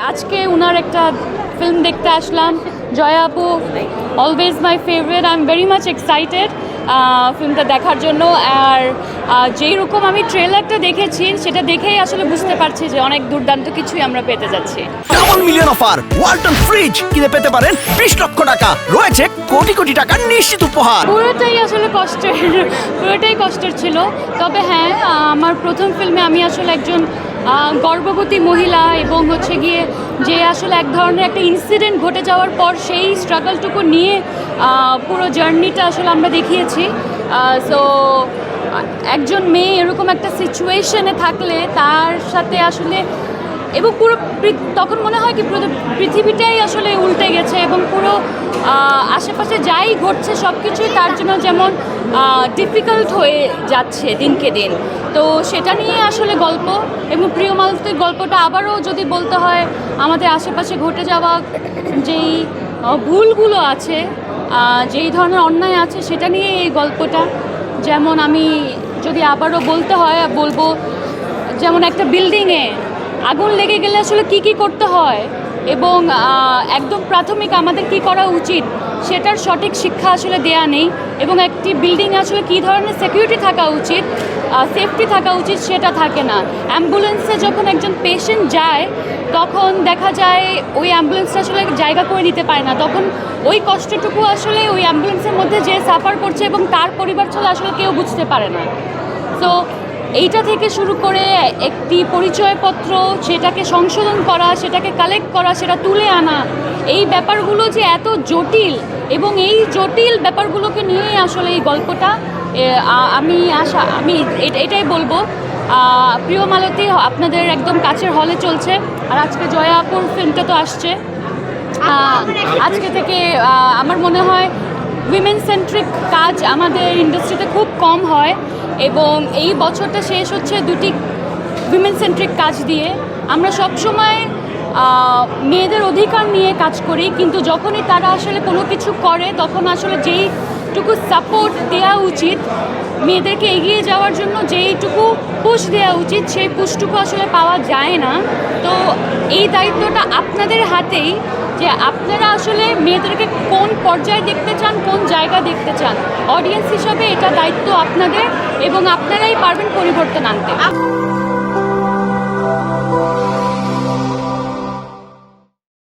আজকে উনার একটা ফিল্ম দেখতে আসলাম, জয়া আপু, always my favourite. I am very much excited ফিল্মটা দেখার জন্য। আর যেই রকম আমি ট্রেলারটা দেখেছি সেটা দেখেই আসলে বুঝতে পারছি যে অনেক দুর্দান্ত কিছুই আমরা পেতে যাচ্ছি। Double million offer, Walton fridge কিনে পেতে পারেন 20 লক্ষ টাকা, রয়েছে কোটি কোটি টাকার নিশ্চিত উপহার। পুরোটাই আসলে কষ্টের ছিল। তবে হ্যাঁ, আমার প্রথম ফিল্মে আমি আসলে একজন গর্ভবতী মহিলা এবং হচ্ছে গিয়ে যে আসলে এক ধরনের একটা ইনসিডেন্ট ঘটে যাওয়ার পর সেই স্ট্রাগলটুকু নিয়ে পুরো জার্নিটা আসলে আমরা দেখিয়েছি। সো একজন মেয়ে এরকম একটা সিচুয়েশনে থাকলে তার সাথে আসলে এবং পুরো তখন মনে হয় কি পুরো পৃথিবীটাই আসলে উল্টে গেছে এবং পুরো আশেপাশে যাই ঘটছে সব কিছুই তার জন্য যেমন ডিফিকাল্ট হয়ে যাচ্ছে দিনকে দিন। তো সেটা নিয়ে আসলে গল্প এবং প্রিয় মালতীর গল্পটা আবারও যদি বলতে হয়, আমাদের আশেপাশে ঘটে যাওয়া যেই ভুলগুলো আছে, যেই ধরনের অন্যায় আছে সেটা নিয়ে এই গল্পটা। যেমন আমি যদি আবারও বলতে হয় বলবো, যেমন একটা বিল্ডিংয়ে আগুন লেগে গেলে আসলে কি করতে হয় এবং একদম প্রাথমিক আমাদের কি করা উচিত সেটার সঠিক শিক্ষা আসলে দেয়া নেই। এবং একটি বিল্ডিংয়ে আসলে কী ধরনের সিকিউরিটি থাকা উচিত, সেফটি থাকা উচিত সেটা থাকে না। অ্যাম্বুলেন্সে যখন একজন পেশেন্ট যায় তখন দেখা যায় ওই অ্যাম্বুলেন্সটা আসলে জায়গা করে দিতে পারে না, তখন ওই কষ্টটুকু আসলে ওই অ্যাম্বুলেন্সের মধ্যে যে সাফার করছে এবং তার পরিবার ছাড়া আসলে কেউ বুঝতে পারে না। তো এইটা থেকে শুরু করে একটি পরিচয়পত্র, সেটাকে সংশোধন করা, সেটাকে কালেক্ট করা, সেটা তুলে আনা, এই ব্যাপারগুলো যে এত জটিল এবং এই জটিল ব্যাপারগুলোকে নিয়েই আসলে এই গল্পটা। আমি এটাই বলবো, প্রিয় মালতী আপনাদের একদম কাছের হলে চলছে। আর আজকে জয়া আপুর ফিল্মটা তো আসছে। আজকে থেকে আমার মনে হয় উইমেন সেন্ট্রিক কাজ আমাদের ইন্ডাস্ট্রিতে খুব কম হয় এবং এই বছরটা শেষ হচ্ছে দুটি উইমেন সেন্ট্রিক কাজ দিয়ে। আমরা সবসময় মেয়েদের অধিকার নিয়ে কাজ করি, কিন্তু যখনই তারা আসলে কোনো কিছু করে তখন আসলে যেইটুকু সাপোর্ট দেওয়া উচিত মেয়েদেরকে এগিয়ে যাওয়ার জন্য, যেইটুকু পুশ দেওয়া উচিত সেই পুশটুকু আসলে পাওয়া যায় না। তো এই দায়িত্বটা আপনাদের হাতেই, যে আপনারা আসলে মেয়েদেরকে কোন পর্যায়ে দেখতে চান, কোন জায়গা দেখতে চান। অডিয়েন্স হিসাবে এটা দায়িত্ব আপনাদের এবং আপনারাই পারবেন পরিবর্তন আনতে।